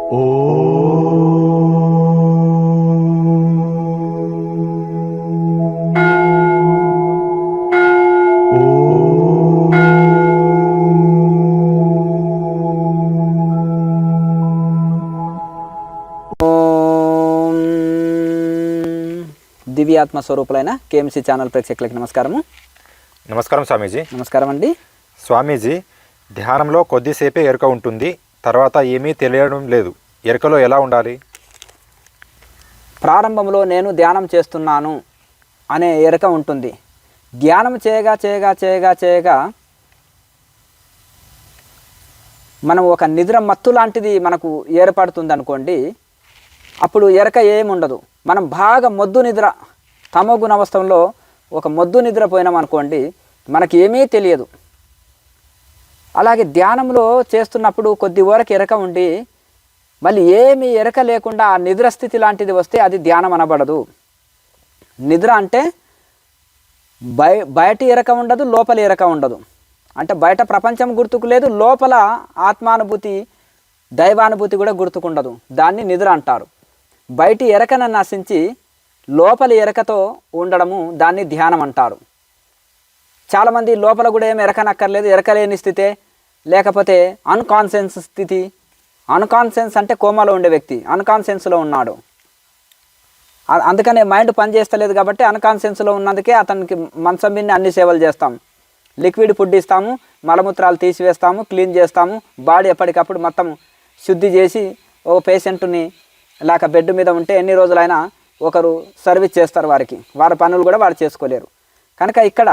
దివ్యాత్మ స్వరూపులైన KMC channel ప్రేక్షకులకు నమస్కారము. నమస్కారం స్వామీజీ. నమస్కారం అండి. స్వామీజీ, ధ్యానంలో కొద్దిసేపే ఎరుక ఉంటుంది, తర్వాత ఏమీ తెలియడం లేదు. ఎరుకలో ఎలా ఉండాలి? ప్రారంభంలో నేను ధ్యానం చేస్తున్నాను అనే ఎరుక ఉంటుంది. ధ్యానం చేయగా చేయగా చేయగా చేయగా మనం ఒక నిద్ర మత్తు లాంటిది మనకు ఏర్పడుతుంది అనుకోండి. అప్పుడు ఎరక ఏముండదు. మనం బాగా మొద్దు నిద్ర, తమోగుణ అవస్థలో ఒక మొద్దు నిద్ర పోయినాం అనుకోండి, మనకి ఏమీ తెలియదు. అలాగే ధ్యానంలో చేస్తున్నప్పుడు కొద్ది వరకు ఎరక ఉండి మళ్ళీ ఏమీ ఎరక లేకుండా ఆ నిద్ర స్థితి లాంటిది వస్తే అది ధ్యానం అనబడదు. నిద్ర అంటే బయట ఎరక ఉండదు, లోపల ఎరక ఉండదు. అంటే బయట ప్రపంచం గుర్తుకు లేదు, లోపల ఆత్మానుభూతి దైవానుభూతి కూడా గుర్తుకుండదు. దాన్ని నిద్ర అంటారు. బయటి ఎరకను నశించి లోపలి ఎరకతో ఉండడము దాన్ని ధ్యానం అంటారు. చాలామంది లోపల కూడా ఏమి ఎరకనక్కర్లేదు, ఎరకలేని స్థితే, లేకపోతే అన్కాన్షియస్ స్థితి. అన్కాన్షియస్ అంటే కోమాలో ఉండే వ్యక్తి అన్కాన్షియస్లో ఉన్నాడు. అందుకనే మైండ్ పనిచేస్తలేదు కాబట్టి అన్కాన్షియస్లో ఉన్నందుకే అతనికి మంచం మీద అన్ని సేవలు చేస్తాం. లిక్విడ్ ఫుడ్ ఇస్తాము, మలమూత్రాలు తీసివేస్తాము, క్లీన్ చేస్తాము, బాడీ ఎప్పటికప్పుడు మొత్తం శుద్ధి చేసి ఓ పేషెంట్ని లేక బెడ్ మీద ఉంటే ఎన్ని రోజులైనా ఒకరు సర్వీస్ చేస్తారు వారికి. వారి పనులు కూడా వారు చేసుకోలేరు. కనుక ఇక్కడ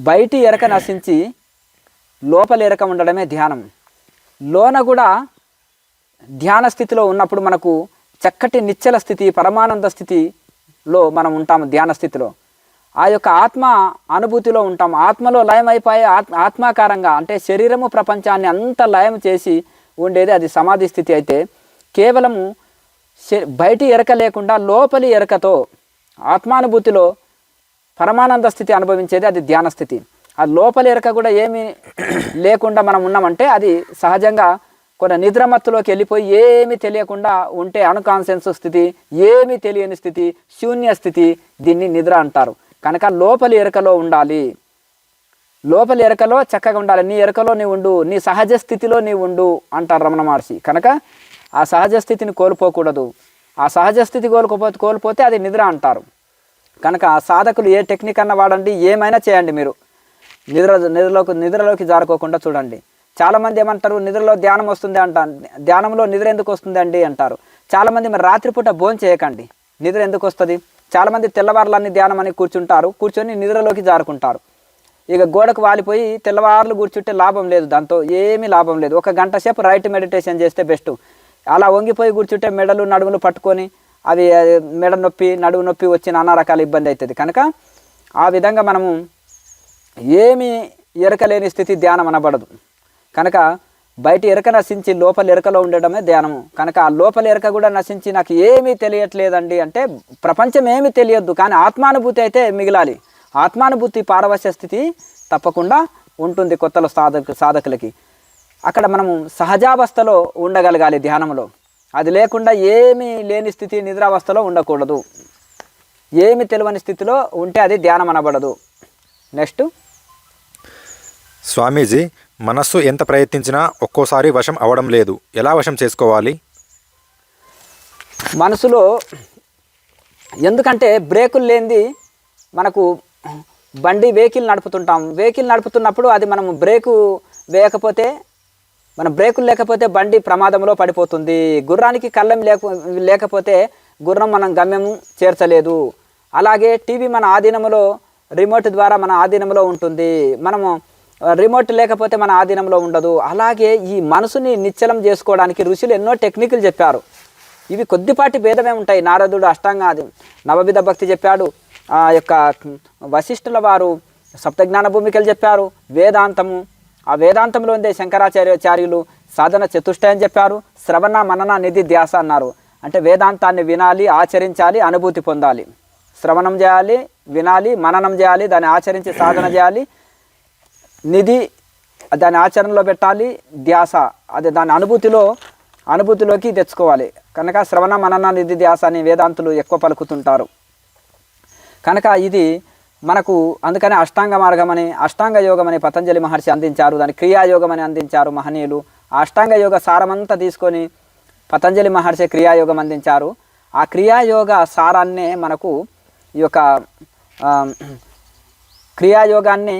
బయటి ఎరక నశించి లోపల ఎరక ఉండడమే ధ్యానం. లోన కూడా ధ్యాన స్థితిలో ఉన్నప్పుడు మనకు చక్కటి నిశ్చల స్థితి, పరమానంద స్థితిలో మనం ఉంటాము. ధ్యాన స్థితిలో ఆ యొక్క ఆత్మ అనుభూతిలో ఉంటాం. ఆత్మలో లయం అయిపోయే ఆత్మాకారంగా అంటే శరీరము ప్రపంచాన్ని అంత లయం చేసి ఉండేది అది సమాధి స్థితి. అయితే కేవలము బయటి ఎరక లేకుండా లోపలి ఎరకతో ఆత్మానుభూతిలో పరమానంద స్థితి అనుభవించేది అది ధ్యాన స్థితి. ఆ లోపలి ఎరక కూడా ఏమీ లేకుండా మనం ఉన్నామంటే అది సహజంగా కొన్ని నిద్రమత్తులోకి వెళ్ళిపోయి ఏమీ తెలియకుండా ఉంటే అన్కాన్షియస్ స్థితి, ఏమీ తెలియని స్థితి, శూన్య స్థితి, దీన్ని నిద్ర అంటారు. కనుక లోపలి ఎరకలో ఉండాలి. లోపలి ఎరకలో చక్కగా ఉండాలి. నీ ఎరకలో నీ ఉండు, నీ సహజ స్థితిలో నీ ఉండు అంటారు రమణ మహర్షి. కనుక ఆ సహజ స్థితిని కోల్పోకూడదు. ఆ సహజ స్థితి కోల్పోతే అది నిద్ర అంటారు. కనుక ఆ సాధకులు ఏ టెక్నిక్ అన్న వాడండి, ఏమైనా చేయండి, మీరు నిద్రలోకి జారుకోకుండా చూడండి. చాలామంది ఏమంటారు, నిద్రలో ధ్యానం వస్తుంది అంటారు. ధ్యానంలో నిద్ర ఎందుకు వస్తుంది అండి అంటారు. చాలామంది మరి రాత్రిపూట భోజనం చేయకండి, నిద్ర ఎందుకు వస్తుంది? చాలామంది తెల్లవారులన్నీ ధ్యానం అని కూర్చొని నిద్రలోకి జారుకుంటారు. ఇక గోడకు వాలిపోయి తెల్లవారులు కూర్చుంటే లాభం లేదు, దాంతో ఏమీ లాభం లేదు. ఒక గంట సేపు రైట్ మెడిటేషన్ చేస్తే బెస్ట్. అలా వంగిపోయి కూర్చుంటే మెడలు నడుములు పట్టుకొని అవి మెడ నొప్పి నడుము నొప్పి వచ్చిన నానా రకాల ఇబ్బంది అవుతుంది. కనుక ఆ విధంగా మనము ఏమీ ఎరకలేని స్థితి ధ్యానం అనబడదు. కనుక బయట ఎరక నశించి లోపల ఎరకలో ఉండడమే ధ్యానము. కనుక ఆ లోపల ఎరక కూడా నశించి నాకు ఏమీ తెలియట్లేదండి అంటే ప్రపంచం ఏమీ తెలియద్దు, కానీ ఆత్మానుభూతి అయితే మిగిలాలి. ఆత్మానుభూతి పారవశ్య స్థితి తప్పకుండా ఉంటుంది కొత్తలో సాధకులకి. అక్కడ మనము సహజావస్థలో ఉండగలగాలి ధ్యానంలో. అది లేకుండా ఏమీ లేని స్థితి నిద్రావస్థలో ఉండకూడదు. ఏమి తెలియని స్థితిలో ఉంటే అది ధ్యానం అనబడదు. నెక్స్ట్, స్వామీజీ, మనస్సు ఎంత ప్రయత్నించినా ఒక్కోసారి వశం అవ్వడం లేదు, ఎలా వశం చేసుకోవాలి? మనసులో ఎందుకంటే బ్రేకులు లేనిది మనకు వెహికల్ నడుపుతుంటాం. వెహికల్ నడుపుతున్నప్పుడు అది మనము బ్రేకు వేయకపోతే, మన బ్రేకులు లేకపోతే బండి ప్రమాదంలో పడిపోతుంది. గుర్రానికి కళ్ళెం లేకపోతే గుర్రం మనం గమ్యం చేర్చలేదు. అలాగే టీవీ మన ఆధీనంలో, రిమోట్ ద్వారా మన ఆధీనంలో ఉంటుంది. మనము రిమోట్ లేకపోతే మన ఆధీనంలో ఉండదు. అలాగే ఈ మనసుని నిశ్చలం చేసుకోవడానికి ఋషులు ఎన్నో టెక్నిక్లు చెప్పారు. ఇవి కొద్దిపాటి భేదమే ఉంటాయి. నారదుడు అష్టాంగాది నవవిధ భక్తి చెప్పాడు. ఆ యొక్క వశిష్ఠుల వారు సప్తజ్ఞాన భూమికలు చెప్పారు. వేదాంతము, ఆ వేదాంతంలో ఉండే శంకరాచార్యులు సాధన చతుష్టయం చెప్పారు. శ్రవణ మనన నిధి ధ్యాస అన్నారు. అంటే వేదాంతాన్ని వినాలి, ఆచరించాలి, అనుభూతి పొందాలి. శ్రవణం చేయాలి, వినాలి, మననం చేయాలి, దాన్ని ఆచరించి సాధన చేయాలి. నిధి దాన్ని ఆచరణలో పెట్టాలి. ధ్యాస అది దాని అనుభూతిలో అనుభూతిలోకి తెచ్చుకోవాలి. కనుక శ్రవణ మనన నిధి ధ్యాస అని వేదాంతులు ఎక్కువ పలుకుతుంటారు. కనుక ఇది మనకు అందుకని అష్టాంగ మార్గం అని అష్టాంగ యోగం అని పతంజలి మహర్షి అందించారు. దాని క్రియాయోగం అని అందించారు మహనీయులు. ఆ అష్టాంగ యోగ సారమంతా తీసుకొని పతంజలి మహర్షి క్రియాయోగం అందించారు. ఆ క్రియాయోగ సారాన్నే మనకు ఈ యొక్క క్రియాయోగాన్ని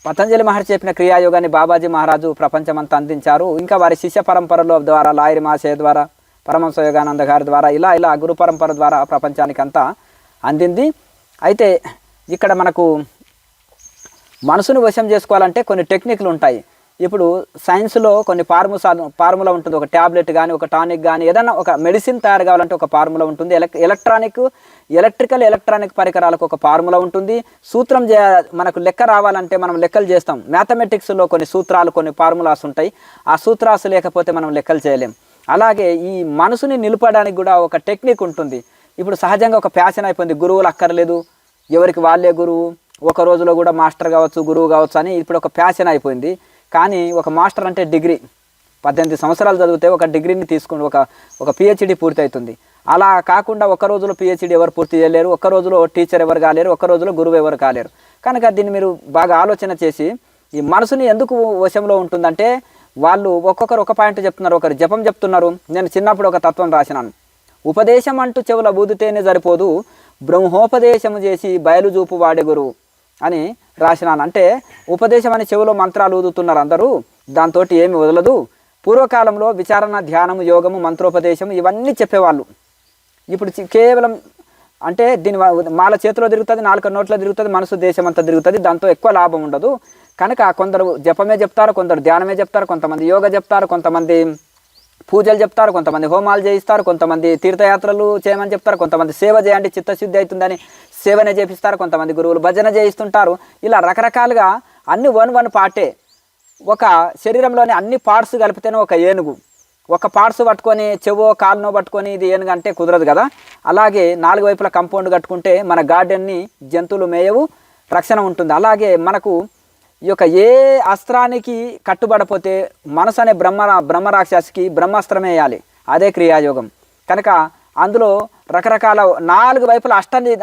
పతంజలి మహర్షి చెప్పిన క్రియాయోగాన్ని బాబాజీ మహారాజు ప్రపంచమంతా అందించారు. ఇంకా వారి శిష్య పరంపరలో ద్వారా లాయరి మాసే ద్వారా పరమహంస యోగానంద గారి ద్వారా ఇలా గురు పరంపర ద్వారా ప్రపంచానికి అంతా అందింది. అయితే ఇక్కడ మనకు మనసును వశం చేసుకోవాలంటే కొన్ని టెక్నిక్లు ఉంటాయి. ఇప్పుడు సైన్స్లో కొన్ని ఫార్ములా ఉంటుంది. ఒక ట్యాబ్లెట్ కానీ ఒక టానిక్ కానీ ఏదైనా ఒక మెడిసిన్ తయారు కావాలంటే ఒక ఫార్ములా ఉంటుంది. ఎలక్ట్రిక్ పరికరాలకు ఒక ఫార్ములా ఉంటుంది. సూత్రం మనకు లెక్క రావాలంటే మనం లెక్కలు చేస్తాం. మ్యాథమెటిక్స్లో కొన్ని సూత్రాలు కొన్ని ఫార్ములాస్ ఉంటాయి. ఆ సూత్రాలు లేకపోతే మనం లెక్కలు చేయలేం. అలాగే ఈ మనసుని నిలపడానికి కూడా ఒక టెక్నిక్ ఉంటుంది. ఇప్పుడు సహజంగా ఒక ప్యాషన్ అయిపోయింది. గురువులు అక్కర్లేదు, ఎవరికి వాళ్ళే గురువు, ఒక రోజులో కూడా మాస్టర్ కావచ్చు గురువు కావచ్చు అని ఇప్పుడు ఒక ప్యాషన్ అయిపోయింది. కానీ ఒక మాస్టర్ అంటే డిగ్రీ 18 సంవత్సరాలు చదివితే ఒక డిగ్రీని తీసుకుని ఒక పిహెచ్డి పూర్తి అవుతుంది. అలా కాకుండా ఒక్క రోజులో పిహెచ్డి ఎవరు పూర్తి చేయలేరు, ఒక్క రోజులో టీచర్ ఎవరు కాలేరు, ఒక్క రోజులో గురువు ఎవరు కాలేరు. కనుక దీన్ని మీరు బాగా ఆలోచన చేసి ఈ మనసుని ఎందుకు వశంలో ఉంటుందంటే వాళ్ళు ఒక్కొక్కరు ఒక పాయింట్ చెప్తున్నారు, ఒకరు జపం చెప్తున్నారు. నేను చిన్నప్పుడు ఒక తత్వం రాసినాను. ఉపదేశం అంటూ చెవుల బూదితేనే సరిపోదు, బ్రహ్మోపదేశము చేసి బయలు చూపు వాడే గురువు అని రాసినాను. అంటే ఉపదేశం అని చెవులో మంత్రాలు ఊదుతున్నారు అందరూ, దాంతో ఏమి వదలదు. పూర్వకాలంలో విచారణ, ధ్యానము, యోగము, మంత్రోపదేశం ఇవన్నీ చెప్పేవాళ్ళు. ఇప్పుడు కేవలం అంటే దీని మాల చేతిలో తిరుగుతుంది, నాలుక నోట్లో తిరుగుతుంది, మనసు దేశం అంతా తిరుగుతుంది. దాంతో ఎక్కువ లాభం ఉండదు. కనుక కొందరు జపమే చెప్తారు, కొందరు ధ్యానమే చెప్తారు, కొంతమంది యోగ చెప్తారు, కొంతమంది పూజలు చెప్తారు, కొంతమంది హోమాలు చేయిస్తారు, కొంతమంది తీర్థయాత్రలు చేయమని చెప్తారు, కొంతమంది సేవ చేయండి చిత్తశుద్ధి అవుతుందని సేవనే చేపిస్తారు, కొంతమంది గురువులు భజన చేయిస్తుంటారు. ఇలా రకరకాలుగా అన్ని వన్ పార్టే. ఒక శరీరంలోని అన్ని పార్ట్స్ కలిపితేనే ఒక ఏనుగు. ఒక పార్ట్స్ పట్టుకొని చెవో కాలునో పట్టుకొని ఇది ఏనుగు అంటే కుదరదు కదా. అలాగే 4 వైపుల కాంపౌండ్ కట్టుకుంటే మన గార్డెన్ని జంతువులు మేయవు, రక్షణ ఉంటుంది. అలాగే మనకు ఈ యొక్క ఏ అస్త్రానికి కట్టుబడపోతే మనసు అనే బ్రహ్మరాక్షసికి బ్రహ్మాస్త్రమే వేయాలి, అదే క్రియాయోగం. కనుక అందులో రకరకాల 4 వైపుల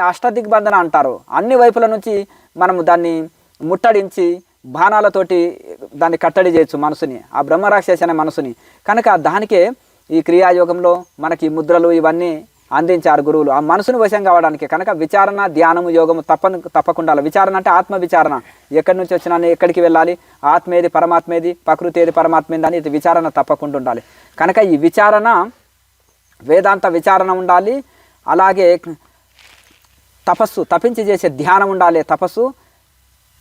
అష్టదిగ్బంధన అంటారు. అన్ని వైపుల నుంచి మనము దాన్ని ముట్టడించి బాణాలతోటి దాన్ని కట్టడి చేయొచ్చు మనసుని, ఆ బ్రహ్మరాక్షసి అనే మనసుని. కనుక దానికే ఈ క్రియాయోగంలో మనకి ముద్రలు ఇవన్నీ అందించారు గురువులు ఆ మనసును వశం కావడానికి. కనుక విచారణ, ధ్యానము, యోగము తప్పకుండా. విచారణ అంటే ఆత్మ విచారణ. ఎక్కడి నుంచి వచ్చినా ఎక్కడికి వెళ్ళాలి, ఆత్మేది పరమాత్మేది, ప్రకృతి ఏది పరమాత్మేది అని ఇది విచారణ తప్పకుండా ఉండాలి. కనుక ఈ విచారణ వేదాంత విచారణ ఉండాలి. అలాగే తపించి చేసే ధ్యానం ఉండాలి.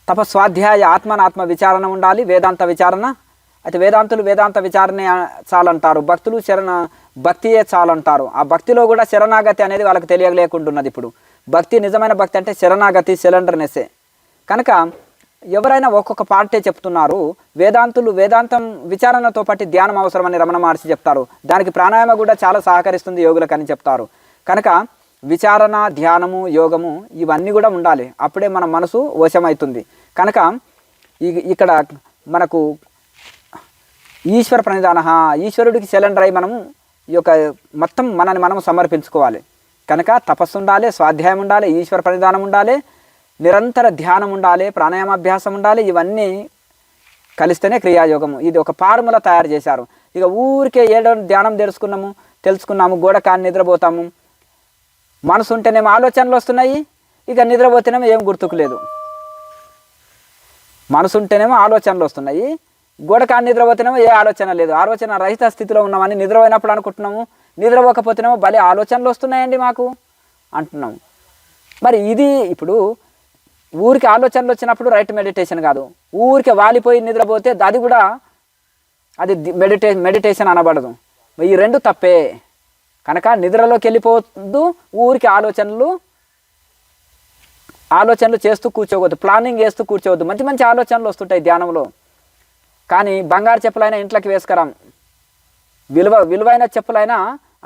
తపస్వాధ్యాయ ఆత్మ విచారణ ఉండాలి, వేదాంత విచారణ. అయితే వేదాంతులు వేదాంత విచారణే చాలంటారు, భక్తులు భక్తియే చాలంటారు. ఆ భక్తిలో కూడా శరణాగతి అనేది వాళ్ళకి తెలియలేకుంటున్నది. ఇప్పుడు భక్తి, నిజమైన భక్తి అంటే శరణాగతి, సిలిండర్నెస్సే. కనుక ఎవరైనా ఒక్కొక్క పార్టీ చెప్తున్నారు. వేదాంతులు వేదాంతం విచారణతో పాటు ధ్యానం అవసరమని రమణ మహర్షి చెప్తారు. దానికి ప్రాణాయామ కూడా చాలా సహకరిస్తుంది యోగులకు అని చెప్తారు. కనుక విచారణ, ధ్యానము, యోగము ఇవన్నీ కూడా ఉండాలి. అప్పుడే మన మనసు వశమవుతుంది. కనుక ఇక్కడ మనకు ఈశ్వర ప్రణిధాన, ఈశ్వరుడికి సిలిండర్ అయి మనము ఈ యొక్క మొత్తం మనని మనం సమర్పించుకోవాలి. కనుక తపస్సు ఉండాలి, స్వాధ్యాయం ఉండాలి, ఈశ్వర ప్రణిధానం ఉండాలి, నిరంతర ధ్యానం ఉండాలి, ప్రాణాయామాభ్యాసం ఉండాలి. ఇవన్నీ కలిస్తేనే క్రియాయోగము. ఇది ఒక ఫార్ములా తయారు చేశారు. ఇక ఊరికే ఏడో ధ్యానం తెలుసుకున్నాము, గోడ కాని నిద్రపోతాము. మనసు ఉంటేనేమో ఆలోచనలు వస్తున్నాయి, ఇక నిద్రపోతేనేమో ఏం గుర్తుకు లేదు. మనసు ఉంటేనేమో ఆలోచనలు వస్తున్నాయి, గోడ కాని నిద్రపోతేనేమో ఏ ఆలోచన లేదు. ఆలోచన రహిత స్థితిలో ఉన్నామని నిద్రపోయినప్పుడు అనుకుంటున్నాము, నిద్రపోకపోతేనేమో భలే ఆలోచనలు వస్తున్నాయండి మాకు అంటున్నాము. మరి ఇది ఇప్పుడు ఊరికి ఆలోచనలు వచ్చినప్పుడు రైట్ మెడిటేషన్ కాదు. ఊరికి వాలిపోయి నిద్రపోతే అది కూడా అది మెడిటేషన్ అనబడదు. ఈ రెండు తప్పే. కనుక నిద్రలోకి వెళ్ళిపోవద్దు, ఊరికి ఆలోచనలు చేస్తూ కూర్చోవద్దు, ప్లానింగ్ చేస్తూ కూర్చోవద్దు. మంచి మంచి ఆలోచనలు వస్తుంటాయి ధ్యానంలో. కానీ బంగారు చెప్పులైనా ఇంట్లోకి వేసుకురాం, విలువైన చెప్పులైనా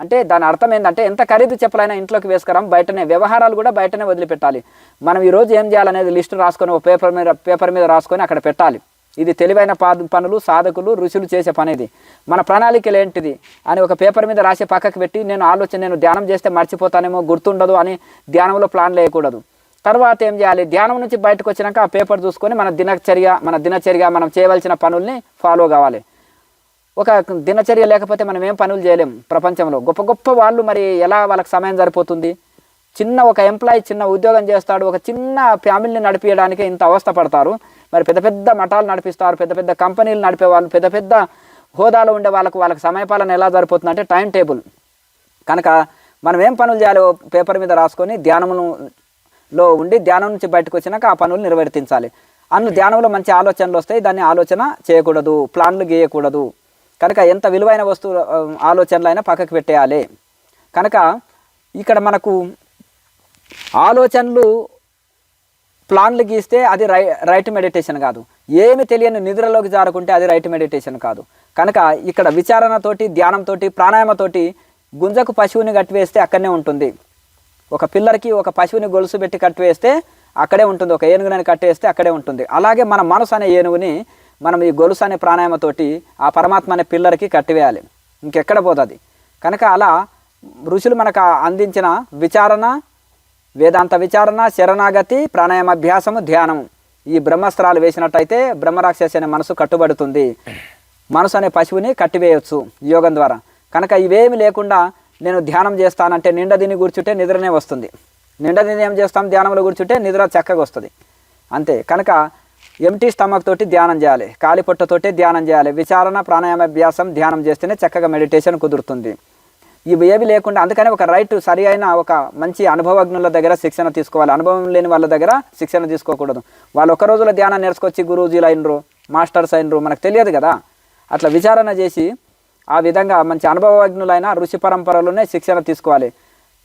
అంటే దాని అర్థం ఏంటంటే ఎంత ఖరీదు చెప్పులైనా ఇంట్లోకి వేసుకురాం, బయటనే వ్యవహారాలు కూడా బయటనే వదిలిపెట్టాలి. మనం ఈరోజు ఏం చేయాలనేది లిస్టు రాసుకొని ఒక పేపర్ మీద రాసుకొని అక్కడ పెట్టాలి. ఇది తెలివైన పనులు, సాధకులు, ఋషులు చేసే పని. ఇది మన ప్రణాళికలు ఏంటిది అని ఒక పేపర్ మీద రాసి పక్కకు పెట్టి నేను ధ్యానం చేస్తే మర్చిపోతానేమో, గుర్తుండదు అని ధ్యానంలో ప్లాన్ వేయకూడదు. తర్వాత ఏం చేయాలి, ధ్యానం నుంచి బయటకు వచ్చినాక ఆ పేపర్ చూసుకొని మన దినచర్య మనం చేయవలసిన పనుల్ని ఫాలో కావాలి. ఒక దినచర్య లేకపోతే మనం ఏం పనులు చేయలేం. ప్రపంచంలో గొప్ప గొప్ప వాళ్ళు మరి ఎలా వాళ్ళకి సమయం సరిపోతుంది? చిన్న ఒక ఎంప్లాయీ చిన్న ఉద్యోగం చేస్తాడు, ఒక చిన్న ఫ్యామిలీని నడిపించడానికి ఇంత అవస్థ పడతారు. మరి పెద్ద పెద్ద మఠాలు నడిపిస్తారు, పెద్ద పెద్ద కంపెనీలు నడిపే వాళ్ళు, పెద్ద పెద్ద హోదాలో ఉండే వాళ్ళకి సమయపాలన ఎలా సరిపోతుంది అంటే టైం టేబుల్. కనుక మనం ఏం పనులు చేయాలో పేపర్ మీద రాసుకొని ధ్యానంలో ఉండి ధ్యానం నుంచి బయటకు వచ్చినాక ఆ పనులు నిర్వర్తించాలి. ధ్యానంలో మంచి ఆలోచనలు వస్తాయి, దాన్ని ఆలోచన చేయకూడదు, ప్లాన్లు గీయకూడదు. కనుక ఎంత విలువైన వస్తువు ఆలోచనలు అయినా పక్కకు పెట్టేయాలి. కనుక ఇక్కడ మనకు ఆలోచనలు ప్లాన్లు గీస్తే అది రైట్ మెడిటేషన్ కాదు. ఏమి తెలియని నిద్రలోకి జారుకుంటే అది రైట్ మెడిటేషన్ కాదు. కనుక ఇక్కడ విచారణతోటి, ధ్యానంతో, ప్రాణాయామతోటి గుంజకు పశువుని కట్టివేస్తే అక్కడనే ఉంటుంది. ఒక పిల్లర్కి ఒక పశువుని గొలుసు పెట్టి కట్టివేస్తే అక్కడే ఉంటుంది, ఒక ఏనుగునని కట్టేస్తే అక్కడే ఉంటుంది. అలాగే మన మనసు అనే ఏనుగుని మనం ఈ గొలుసు అనే ప్రాణాయామతోటి ఆ పరమాత్మ అనే పిల్లర్కి కట్టివేయాలి, ఇంకెక్కడ పోతుంది. కనుక అలా ఋషులు మనకు అందించిన విచారణ, వేదాంత విచారణ, శరణాగతి, ప్రాణాయామాభ్యాసము, ధ్యానము, ఈ బ్రహ్మాస్త్రాలు వేసినట్టయితే బ్రహ్మరాక్షసి అనే మనసు కట్టుబడుతుంది. మనసు అనే పశువుని కట్టివేయవచ్చు యోగం ద్వారా. కనుక ఇవేమి లేకుండా నేను ధ్యానం చేస్తానంటే నిండా దీన్ని కూర్చుంటే నిద్రనే వస్తుంది. నిండా దీన్ని ఏం చేస్తాం, ధ్యానంలో కూర్చుంటే నిద్ర చక్కగా వస్తుంది అంతే. కనుక ఎంటీ స్టమక్ తోటి ధ్యానం చేయాలి, కాలి పొట్టతోటి ధ్యానం చేయాలి. విచారణ, ప్రాణాయామాభ్యాసం, ధ్యానం చేస్తేనే చక్కగా మెడిటేషన్ కుదురుతుంది. ఇవి ఏవి లేకుండా, అందుకని ఒక సరి అయిన ఒక మంచి అనుభవజ్ఞుల దగ్గర శిక్షణ తీసుకోవాలి. అనుభవం లేని వాళ్ళ దగ్గర శిక్షణ తీసుకోకూడదు. వాళ్ళు ఒక రోజుల ధ్యానం నేర్చుకొచ్చి గురూజీలు అయినరు, మాస్టర్స్ అయినరు, మనకు తెలియదు కదా. అట్లా విచారణ చేసి ఆ విధంగా మంచి అనుభవజ్ఞులైన ఋషి పరంపరలోనే శిక్షణ తీసుకోవాలి.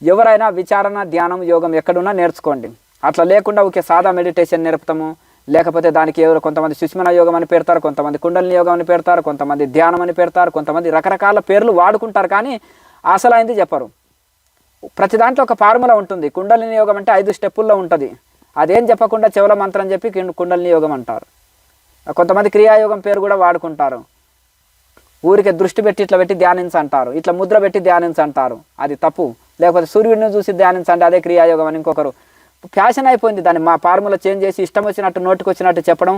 ఎవరైనా విచారణ, ధ్యానం, యోగం ఎక్కడున్నా నేర్చుకోండి. అట్లా లేకుండా ఒకే సాదా మెడిటేషన్ నేర్పుతాము, లేకపోతే దానికి ఎవరు కొంతమంది సుష్మన యోగం అని పెడతారు, కొంతమంది కుండలిని యోగం అని పెడతారు, కొంతమంది ధ్యానం అని పెడతారు, కొంతమంది రకరకాల పేర్లు వాడుకుంటారు, కానీ అసలైంది చెప్పరు. ప్రతి దాంట్లో ఒక ఫార్ములా ఉంటుంది. కుండలిని యోగం అంటే 5 స్టెప్పుల్లో ఉంటుంది. అదేం చెప్పకుండా చెవుల మంత్రం చెప్పి కుండలిని యోగం అంటారు. కొంతమంది క్రియాయోగం పేరు కూడా వాడుకుంటారు. ఊరికే దృష్టి పెట్టి ఇట్లా పెట్టి ధ్యానించంటారు, ఇట్లా ముద్ర పెట్టి ధ్యానించంటారు, అది తప్పు. లేకపోతే సూర్యుడిని చూసి ధ్యానించండి, అదే క్రియాయోగం అని ఇంకొకరు. ఫ్యాషన్ అయిపోయింది. దాన్ని మా ఫార్ములా చేంజ్ చేసి ఇష్టం వచ్చినట్టు నోటికి వచ్చినట్టు చెప్పడం.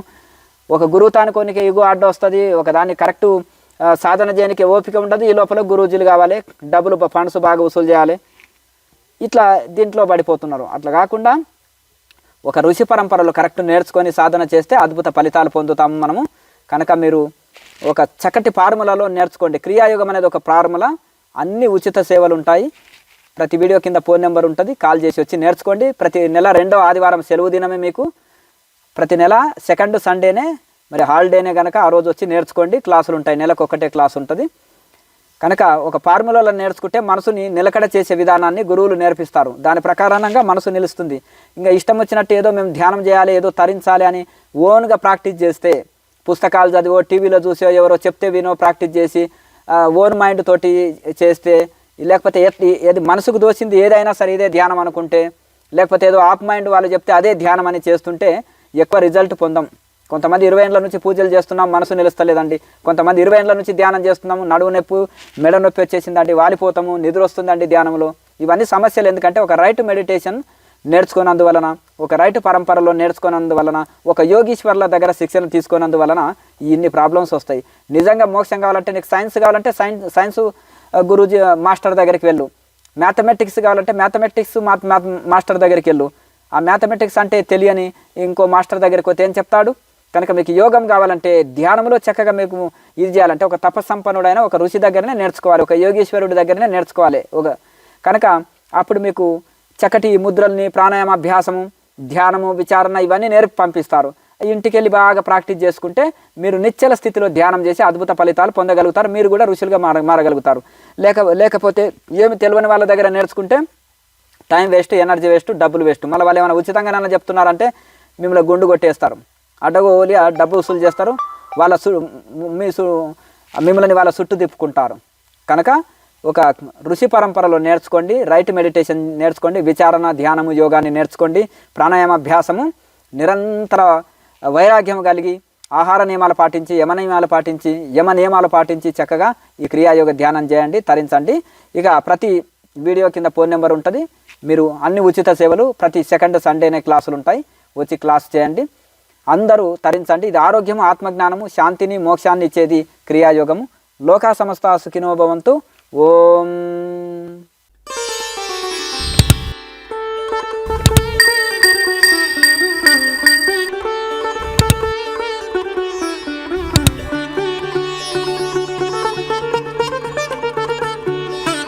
ఒక గురువు తానుకోనికి ఇగో అడ్డు వస్తుంది, ఒక దాన్ని కరెక్టు సాధన చేయడానికి ఓపిక ఉండదు. ఈ లోపల గురూజీలు కావాలి, డబ్బులు ఫండ్స్ బాగా వసూలు చేయాలి, ఇట్లా దీంట్లో పడిపోతున్నారు. అట్లా కాకుండా ఒక ఋషి పరంపరలో కరెక్ట్ నేర్చుకొని సాధన చేస్తే అద్భుత ఫలితాలు పొందుతాము మనము. కనుక మీరు ఒక చక్కటి ఫార్ములాలో నేర్చుకోండి. క్రియాయోగం అనేది ఒక ఫార్ములా. అన్ని ఉచిత సేవలు ఉంటాయి. ప్రతి వీడియో కింద ఫోన్ నెంబర్ ఉంటుంది, కాల్ చేసి వచ్చి నేర్చుకోండి. ప్రతి నెల 2వ ఆదివారం సెలవు దినమే మీకు. ప్రతి నెల 2nd సండేనే మరి హాలిడేనే కనుక ఆ రోజు వచ్చి నేర్చుకోండి. క్లాసులు ఉంటాయి, నెలకు ఒకటే క్లాస్ ఉంటుంది. కనుక ఒక ఫార్ములాలో నేర్చుకుంటే మనసుని నిలకడ చేసే విధానాన్ని గురువులు నేర్పిస్తారు. దాని ప్రకారంగా మనసు నిలుస్తుంది. ఇంకా ఇష్టం వచ్చినట్టు ఏదో మేము ధ్యానం చేయాలి, ఏదో తరించాలి అని ఓన్గా ప్రాక్టీస్ చేస్తే, పుస్తకాలు చదివో, టీవీలో చూసో, ఎవరో చెప్తే వినో ప్రాక్టీస్ చేసి ఓన్ మైండ్ తోటి చేస్తే, లేకపోతే ఏది మనసుకు దోచింది ఏదైనా సరే ఇదే ధ్యానం అనుకుంటే, లేకపోతే ఏదో ఆఫ్ మైండ్ వాళ్ళు చెప్తే అదే ధ్యానం అని చేస్తుంటే ఎక్కువ రిజల్ట్ పొందాం. కొంతమంది 20 ఏళ్ళ నుంచి పూజలు చేస్తున్నాం, మనసు నిలుస్తలేదండి. కొంతమంది 20 ఏళ్ళ నుంచి ధ్యానం చేస్తున్నాము, నడువు నొప్పి, మెడ నొప్పి వచ్చేసిందండి, వాలిపోతాము, నిద్ర వస్తుందండి ధ్యానంలో. ఇవన్నీ సమస్యలు. ఎందుకంటే ఒక రైట్ మెడిటేషన్ నేర్చుకున్నందువలన, ఒక రైట్ పరంపరలో నేర్చుకున్నందువలన, ఒక యోగీశ్వర్ల దగ్గర శిక్షణ తీసుకున్నందువలన ఇన్ని ప్రాబ్లమ్స్ వస్తాయి. నిజంగా మోక్షం కావాలంటే, నీకు సైన్స్ కావాలంటే సైన్స్ గురూజీ మాస్టర్ దగ్గరికి వెళ్ళు. మ్యాథమెటిక్స్ కావాలంటే మ్యాథమెటిక్స్ మాస్టర్ దగ్గరికి వెళ్ళు. ఆ మ్యాథమెటిక్స్ అంటే తెలియని ఇంకో మాస్టర్ దగ్గరికి పోతే ఏం చెప్తాడు? కనుక మీకు యోగం కావాలంటే, ధ్యానంలో చక్కగా మీకు ఇది చేయాలంటే ఒక తపస్సంపన్నుడైన ఒక ఋషి దగ్గరనే నేర్చుకోవాలి, ఒక యోగేశ్వరుడి దగ్గరనే నేర్చుకోవాలి. కనుక అప్పుడు మీకు చక్కటి ముద్రల్ని, ప్రాణాయామాభ్యాసము, ధ్యానము, విచారణ ఇవన్నీ నేర్పి పంపిస్తారు. ఇంటికి వెళ్ళి బాగా ప్రాక్టీస్ చేసుకుంటే మీరు నిశ్చల స్థితిలో ధ్యానం చేసి అద్భుత ఫలితాలు పొందగలుగుతారు. మీరు కూడా ఋషులుగా మారగలుగుతారు. లేకపోతే ఏమి తెలియని వాళ్ళ దగ్గర నేర్చుకుంటే టైం వేస్ట్, ఎనర్జీ వేస్ట్, డబ్బులు వేస్ట్. మళ్ళీ వాళ్ళు ఏమైనా ఉచితంగానైనా చెప్తున్నారంటే మిమ్మల్ని గుండు కొట్టేస్తారు, అడ్డగోలి ఆ డబ్బు వసూలు చేస్తారు, మిమ్మల్ని వాళ్ళ చుట్టూ తిప్పుకుంటారు. కనుక ఒక ఋషి పరంపరలో నేర్చుకోండి, రైట్ మెడిటేషన్ నేర్చుకోండి, విచారణ, ధ్యానము, యోగాన్ని నేర్చుకోండి, ప్రాణాయామాభ్యాసము, నిరంతర వైరాగ్యం కలిగి ఆహార నియమాలు పాటించి యమ నియమాలు పాటించి చక్కగా ఈ క్రియాయోగ ధ్యానం చేయండి, తరించండి. ఇక ప్రతి వీడియో కింద ఫోన్ నెంబర్ ఉంటుంది. మీరు అన్ని ఉచిత సేవలు ప్రతి సెకండ్ సండేనే క్లాసులు ఉంటాయి, వచ్చి క్లాస్ చేయండి. అందరూ తరించండి. ఇది ఆరోగ్యము, ఆత్మజ్ఞానము, శాంతిని, మోక్షాన్ని ఇచ్చేది క్రియాయోగము. లోకా సమస్త సుఖినో భవంతు. ఓం